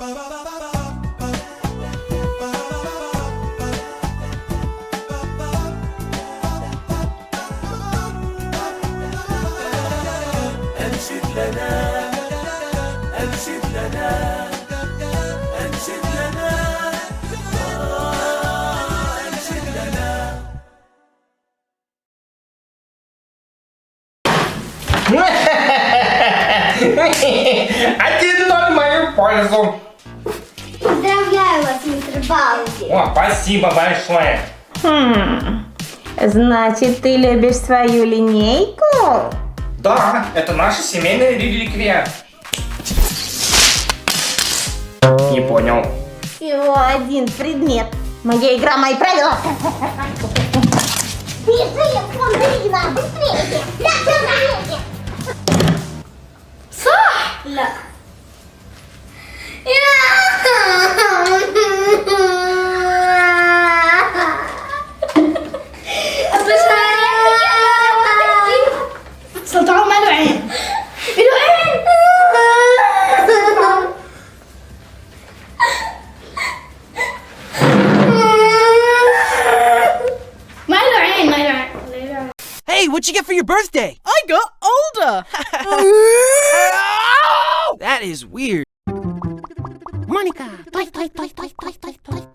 أنشد لنا أنشد لنا أنشد لنا أنشد لنا. Один ноль в мою пользу. Поздравляю вас, мистер Баунти. О, спасибо большое. Значит, ты любишь свою линейку? Да, это наша семейная реликвия. Не понял. Всего один предмет. Моя игра, мои правила. Бежим, Сандрина, быстрее! لا تسوي صح. لا. سلطعون ما له عين. له عين. ما له عين ما له عين. Hey, what'd you get for your birthday? I got older. That is weird. Monica, toy, toy, toy, toy, toy, toy, toy.